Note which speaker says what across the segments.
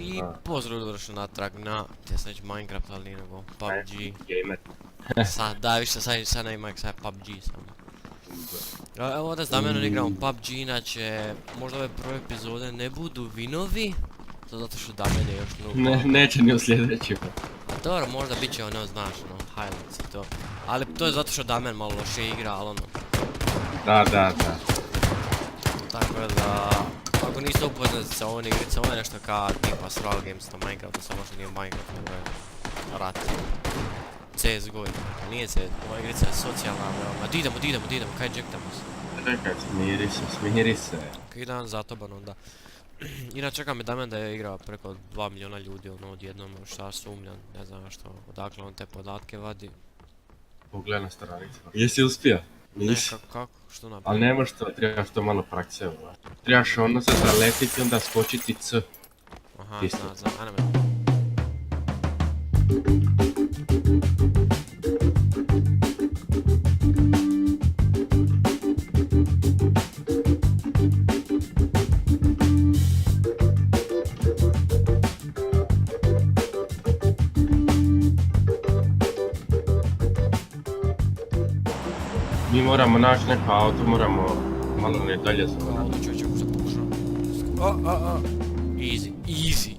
Speaker 1: I pozdrav došao natrag na, ja sam već Minecraft, ali nije nego PUBG.
Speaker 2: Gamer.
Speaker 1: Da, više sad ne ima sad PUBG samo. Evo ovdje s Damjanom igramo PUBG, inače možda ove prve epizode ne budu vinovi. To zato što Damjan je još noob.
Speaker 2: Neće ni u sljedećima.
Speaker 1: Dobro, možda bit će ono, znaš, ono, highlights i to. Ali to je zato što Damjan malo loše igra, ali ono.
Speaker 2: Da.
Speaker 1: Tako da, ako niste upoznati sa ovom igricom, ovo je nešto kao tipa survival games na Minecraftu, samo što nije Minecraft, nego je rat. CSGO je, a nije CS, ova igrica je socijalna, veoma. Di idemo, kaj džektamo se?
Speaker 2: Čekaj, smiri se.
Speaker 1: Ok, idem zatoban onda. Inače čeka me Damjan da je igrao preko 2 milijuna ljudi ono odjednom, šta sumnjam, ne znam što, odakle on te podatke vadi.
Speaker 2: Pogledaj na stranicu. Jesi uspio? Nisi.
Speaker 1: Ne, kako, što napravim?
Speaker 2: Ali nemaš to, trebaš to malo prakse. Trebaš ono se zaletiti, onda skočiti C.
Speaker 1: Aha, znam, ajme me.
Speaker 2: Mi moramo naći neko auto, moramo malo ne dalje zvonati.
Speaker 1: Auto čovječe, ako se pokušao.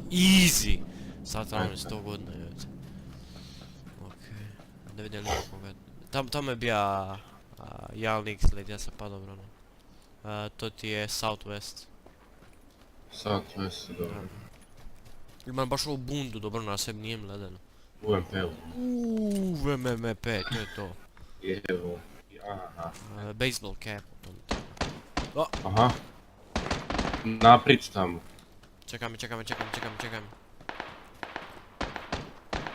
Speaker 1: Easy. Sad trajamo 100 godina, jevite. Okej, da vidim nekoga. Tamo je bija jedan lik sled, ja sam pa dobro ono. To ti je Southwest.
Speaker 2: Southwest, dobro.
Speaker 1: Imam baš ovu bundu, dobro na sebi, nije mi ledeno.
Speaker 2: UMP-u.
Speaker 1: VMMP, to je to.
Speaker 2: Evo. Aha.
Speaker 1: Baseball cap, to.
Speaker 2: Aha. Naprijed tamo.
Speaker 1: Čekaj me.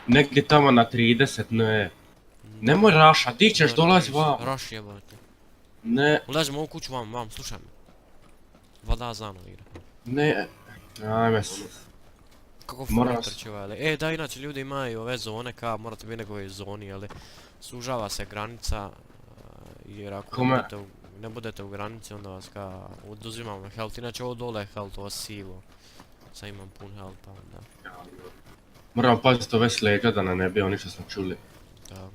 Speaker 2: Negdje tamo na 30, ne. Nemoj raša, ti ćeš dolazi vam.
Speaker 1: Raš jebate.
Speaker 2: Ne,
Speaker 1: Ulazim u ovu kuću vam, slušaj me. Vada zano igra.
Speaker 2: ne. Ajme se.
Speaker 1: Kako
Speaker 2: Moram
Speaker 1: trči ovaj, da, inače ljudi imaju ove zone kao morate biti nekoj zoni, ali sužava se granica, jer ako ne budete u granici onda vas kao oduzimamo health, inače ovo dole je health, ovo sivo. Sad imam pun health pa onda.
Speaker 2: Moramo paziti ove slega da nam ne bi oni što smo čuli.
Speaker 1: Da.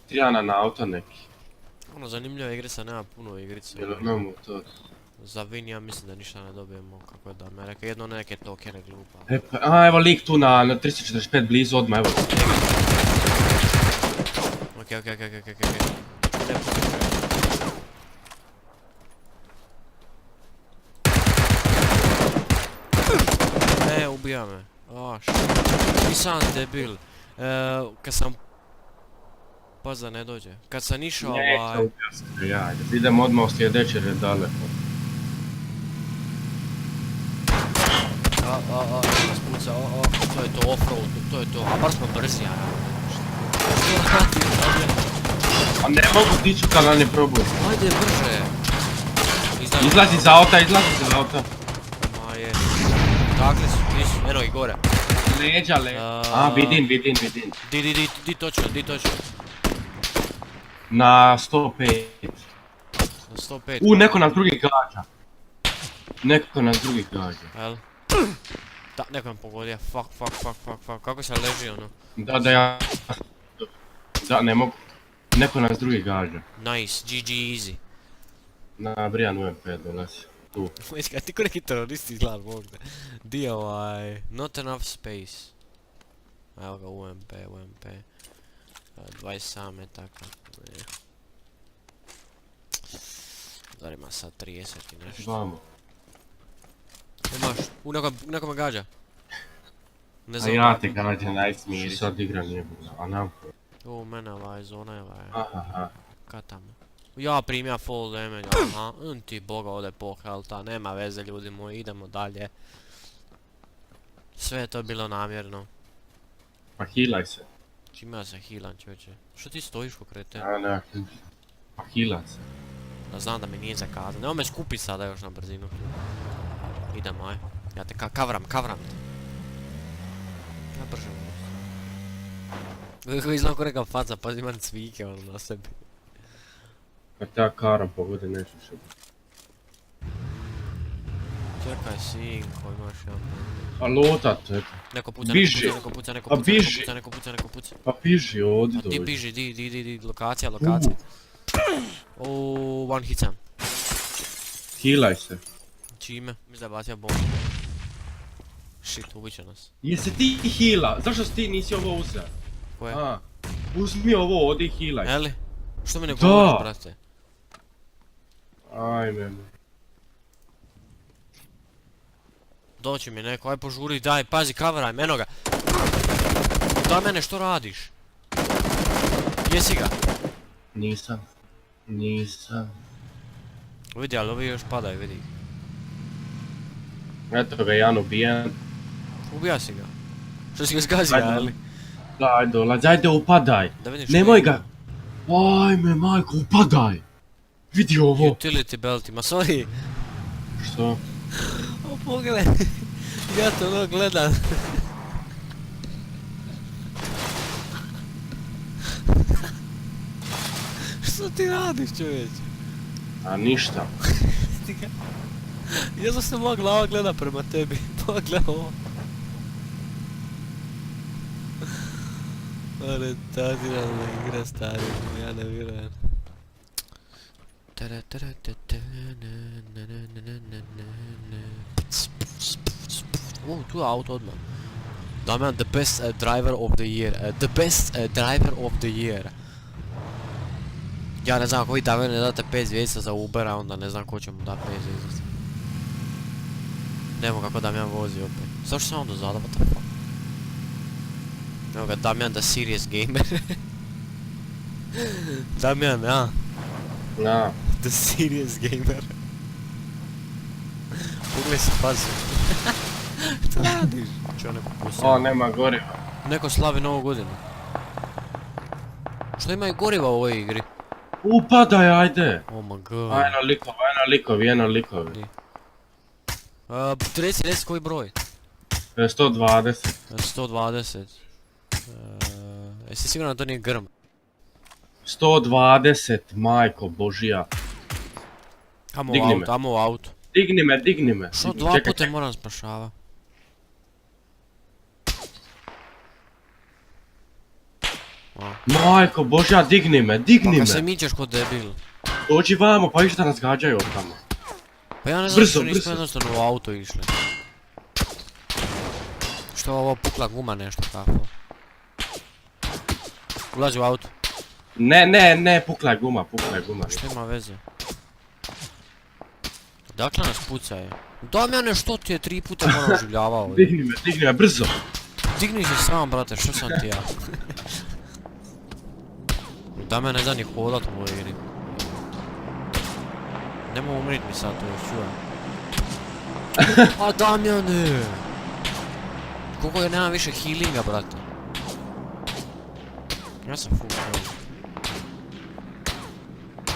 Speaker 2: Trijana na auto neki.
Speaker 1: Ono zanimljiva igrica, nema puno igrica.
Speaker 2: Jel imamo to?
Speaker 1: Za win ja mislim da ništa ne dobijemo, kako je da me reka, jedno neke tokene glupa.
Speaker 2: Evo lik tu na 345 blizu odmah, evo.
Speaker 1: Okej. Ubija me. Nisam debil. Kad sam... Paz da ne dođe. Kad sam išao
Speaker 2: Ja, idemo odmah u sljedeće redale.
Speaker 1: Spuca, to je to offroad, to je to, a bar smo brzi, ja.
Speaker 2: A ne mogu diću kad nam ne probuju.
Speaker 1: Ajde, brže.
Speaker 2: Izlazi iz auta.
Speaker 1: Ma je. Dakle su, nisu, eno i gore.
Speaker 2: Leđa. A, vidim.
Speaker 1: Di točno.
Speaker 2: Na 105.
Speaker 1: Na 105.
Speaker 2: Neko nas drugi gađa.
Speaker 1: Jel? Da, neko nam pogodio, fuck, kako se leži ono?
Speaker 2: Da, ne mogu. Neko nas drugi gađa.
Speaker 1: Nice, GG easy.
Speaker 2: Na Brian UMP dolazi. Tu.
Speaker 1: Kaj ti ko neki teroristi izgleda možda. Di je not enough space. Evo ga UMP. 27 metaka. Zar ima sad 30 i nešto.
Speaker 2: Vamo.
Speaker 1: Imaš, neko me gađa. Ne
Speaker 2: A ja te gađa, najsmiri. Sad igra nije bilo, a nam.
Speaker 1: Mene ovaj, zona je ovaj.
Speaker 2: Aha.
Speaker 1: Kad tamo? Ja primja full damage, aha. Ti boga ode po healtha, nema veze ljudi moji, idemo dalje. Sve je to bilo namjerno.
Speaker 2: Pa healaj se.
Speaker 1: Čime ja se healam čovječe? Što ti stojiš ko kreten?
Speaker 2: Ne. Pa healaj se.
Speaker 1: Da znam da mi nije zakazan, nemoj me skupi sada još na brzinu. Idemo aj. Ja te kavram te. Ja brže Kako izgleda ko neka faca, pa imam cvike ono na sebi.
Speaker 2: Kad ta kara pogode nešto što...
Speaker 1: Čekaj, sinko, imaš jedan.
Speaker 2: A lotat, eto.
Speaker 1: Neko puca,
Speaker 2: Biži.
Speaker 1: neko puca, neko
Speaker 2: Pa
Speaker 1: puca, neko
Speaker 2: biži.
Speaker 1: puca, neko puca, neko puca.
Speaker 2: Pa piži ovdje
Speaker 1: Di
Speaker 2: dođi.
Speaker 1: biži, di, lokacija, lokacija. One hit sam.
Speaker 2: Healaj se.
Speaker 1: Čime? Mislim da je bacio bombu. Shit, ubit će nas.
Speaker 2: Jesi ti heala? Zašto si ti nisi ovo uzeo?
Speaker 1: Koje?
Speaker 2: A, uzmi ovo ovdje i healaj se.
Speaker 1: Eli? Što mi ne
Speaker 2: Da.
Speaker 1: govoriš, brate?
Speaker 2: Ajme.
Speaker 1: Doći mi neko, aj požuri, daj, pazi, coveraj, eno ga. Da mene, što radiš? Jesi ga?
Speaker 2: Nisam.
Speaker 1: Vidi, ali ovi još padaju, vidi.
Speaker 2: Eto ga, jedan ubijen.
Speaker 1: Ubija si ga. Što si ga zgazio,
Speaker 2: Ajde.
Speaker 1: ali?
Speaker 2: Daj dolaz, ajde upadaj.
Speaker 1: Da vidim što
Speaker 2: Nemoj
Speaker 1: je.
Speaker 2: ga. Ajme, majko, upadaj. Vidi ovo.
Speaker 1: Utility belti, ma sorry.
Speaker 2: Što?
Speaker 1: O, pogledaj. Ja to ono gledam. Što ti radiš, čovječ?
Speaker 2: A ništa.
Speaker 1: Ti ga... Ja sam se moja glava gleda prema tebi. Pogledaj ovo. Retardiraná igra, stari, ja ne vjerujem. Tu je auto odmah. Damian, the best driver of the year. The best driver of the year. Ja ne znam, ako vi Damian ne date 5 zvijezdica za Ubera, onda ne znam ko će mu dati 5 zvijezdica. Nemo kako Damian vozi opet. Zašto sam on dozada, what the fuck? Evo ga, Damian the serious gamer. Damian, a?
Speaker 2: Na.
Speaker 1: The serious gamer. Pogledaj se fazu. Što radiš? Čeo neko pusio?
Speaker 2: O, nema goriva.
Speaker 1: Neko slavi novu godinu. Što ima i goriva u ovoj igri?
Speaker 2: Upadaj, ajde.
Speaker 1: Oh my god.
Speaker 2: Ajno likovi.
Speaker 1: Reci koji broj?
Speaker 2: 120.
Speaker 1: 120. Jesi siguran da to nije grm?
Speaker 2: 120, majko božija.
Speaker 1: Amo u
Speaker 2: Digni me.
Speaker 1: auto, amo u auto.
Speaker 2: Digni me.
Speaker 1: Što dva
Speaker 2: Čekaj,
Speaker 1: puta moram spašava?
Speaker 2: Majko božja, digni me.
Speaker 1: Pa kad se mičeš ko debil.
Speaker 2: Dođi vamo, pa viš da nas gađaju od tamo.
Speaker 1: Pa ja ne znam
Speaker 2: Brzo,
Speaker 1: što nismo
Speaker 2: brzo.
Speaker 1: jednostavno u auto išli. Što je ovo pukla guma nešto kako? Ulazi u auto.
Speaker 2: Ne, pukla je guma.
Speaker 1: Što ima veze? Dakle nas pucaje. Damjane, što ti je 3 puta moram oživljavao ovdje?
Speaker 2: Digni me, brzo.
Speaker 1: Digni se sam, brate, što sam ti ja? Damjan ne zna ni hodat u ovoj igri. Nemo umrit mi sad, to je čujem. A Damjane! Koliko je nema više healinga, brate? Ja sam full health.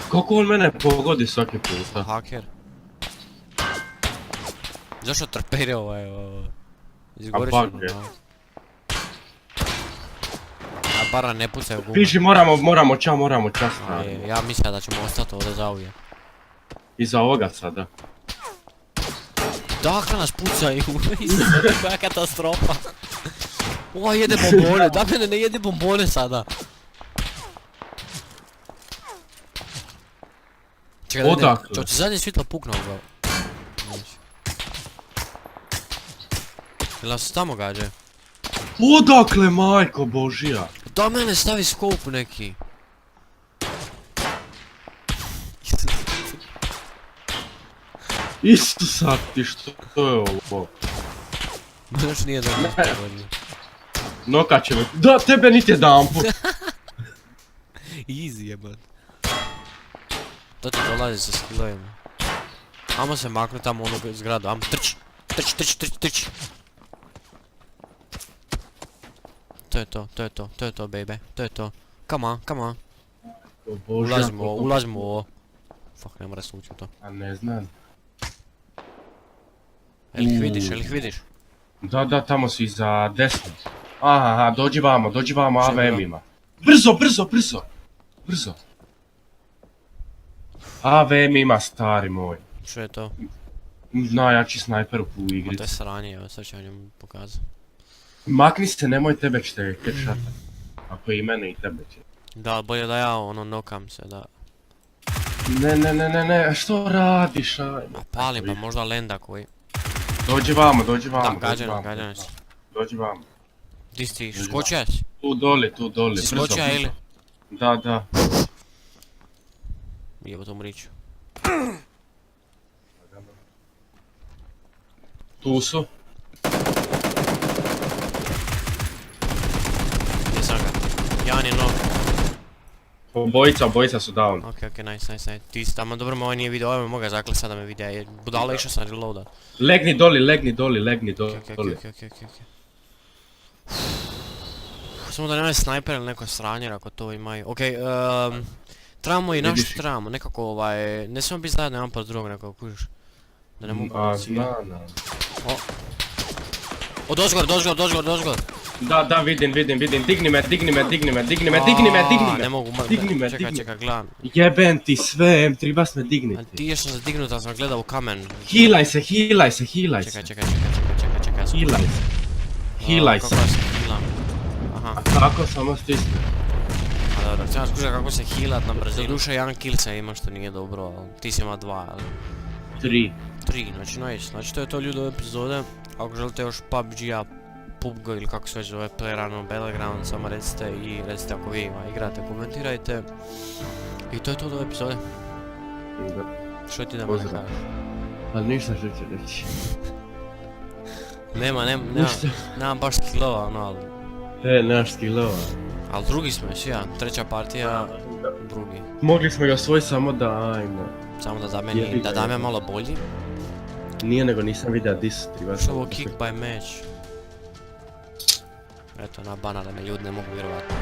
Speaker 2: Koliko on mene pogodi svaki puta?
Speaker 1: Haker. Zašto trpere ovaj izgorit ću
Speaker 2: A
Speaker 1: ono,
Speaker 2: bug je.
Speaker 1: da. A bara ne pucaju gume.
Speaker 2: Piši, moramo čas.
Speaker 1: Ja mislim da ćemo ostati ovdje zauvijek.
Speaker 2: Iza ovoga sada.
Speaker 1: Dakle nas pucaju, koja katastrofa. Ova jede bombone, dakle ne jede bombone sada. Čekaj,
Speaker 2: Odakle?
Speaker 1: Čoće zadnje svjetlo puknuo ga. Jel nas tamo gađe?
Speaker 2: Odakle, majko božija?
Speaker 1: Da mene stavi scope neki.
Speaker 2: Isusa ti, što je ovo?
Speaker 1: Još nije dobro.
Speaker 2: Nokat će me. Da, tebe niti jedan put.
Speaker 1: Easy jebat. To ti dolazi sa skillovima. Amo se maknu tamo u onu zgradu, amo trč. Trč. To je to baby, to je to. Come on. Ulazimo u ovo. Fuck, ne mora se ući u to.
Speaker 2: A ne znam.
Speaker 1: Jel ih vidiš?
Speaker 2: Da, tamo si za desno. Aha, dođi vamo,
Speaker 1: Čemu
Speaker 2: AVM ima. Brzo. AVM ima, stari moj.
Speaker 1: Što je to?
Speaker 2: Najjači snajper u
Speaker 1: Ma to
Speaker 2: igri.
Speaker 1: je sranje, evo sad ću vam njemu pokazati.
Speaker 2: Makni se, nemoj tebe će te headshot. Ako i mene i tebe će.
Speaker 1: Da, bolje da ja ono nokam se, da.
Speaker 2: Ne, što radiš, ajme.
Speaker 1: Ma palim, pa možda lenda koji.
Speaker 2: Dođi vamo,
Speaker 1: Da, gađano si.
Speaker 2: Dođi vamo.
Speaker 1: Di si,
Speaker 2: Dođi
Speaker 1: skočio si?
Speaker 2: Tu doli,
Speaker 1: Si
Speaker 2: brzo,
Speaker 1: skočio
Speaker 2: brzo.
Speaker 1: ili?
Speaker 2: Da.
Speaker 1: Jebo to mriću.
Speaker 2: Tu su.
Speaker 1: Gdje sam ga? Jan je nog.
Speaker 2: Obojica su down.
Speaker 1: Ok, nice. Ti si tamo, dobro me ovaj nije vidio, ovaj me moga zakle sada me vidio, jer budala išao sam reloadat.
Speaker 2: Legni doli.
Speaker 1: Ok. Samo da nemaju snajper ili neko sranje ako to imaju. Ok, trebamo i
Speaker 2: Vidiš.
Speaker 1: nešto trebamo, nekako ovaj, ne smijemo biti zajedno jedan pored drugog nekako, kužiš. Da ne mogu komunicirati.
Speaker 2: Zna.
Speaker 1: O, dođgor.
Speaker 2: Da, vidim. Digni me.
Speaker 1: Ne mogu,
Speaker 2: Digni me.
Speaker 1: čekaj, gledam.
Speaker 2: Jebem ti sve, M3 bas me
Speaker 1: A
Speaker 2: digniti.
Speaker 1: ti još sam se dignut, ali sam gledao u kamen.
Speaker 2: Healaj se.
Speaker 1: Čekaj.
Speaker 2: Healaj se.
Speaker 1: Kako se healam? Aha,
Speaker 2: A kako samo stisne?
Speaker 1: a dobro, treba skušati kako se healat na brzinu. Duše, jedan kill se ima što nije dobro, ali ti si ima 2, ali... 3, znači nice. Znači to je to ljudi ove epizode. Ako želite još PUBG-a, PUBG ili kako se već zove, PlayerUnknown's Battleground, samo recite i recite ako vi igrate, komentirajte. I to je to od ove epizode. Što ti da mene
Speaker 2: Pozdrav.
Speaker 1: kažeš?
Speaker 2: Pa ništa što ću reći.
Speaker 1: Nemam baš skillova, ono, ali...
Speaker 2: Nemaš skillova.
Speaker 1: Ali drugi smo još, ja, treća partija, drugi.
Speaker 2: Mogli smo ga osvojiti samo da, ajmo.
Speaker 1: Samo da
Speaker 2: Jebi ga,
Speaker 1: dam ja
Speaker 2: jebi.
Speaker 1: malo bolji.
Speaker 2: Nije nego nisam vidio di su 3
Speaker 1: Što ovo kick by match? Eto, na bana da me ljudi ne mogu vjerovati.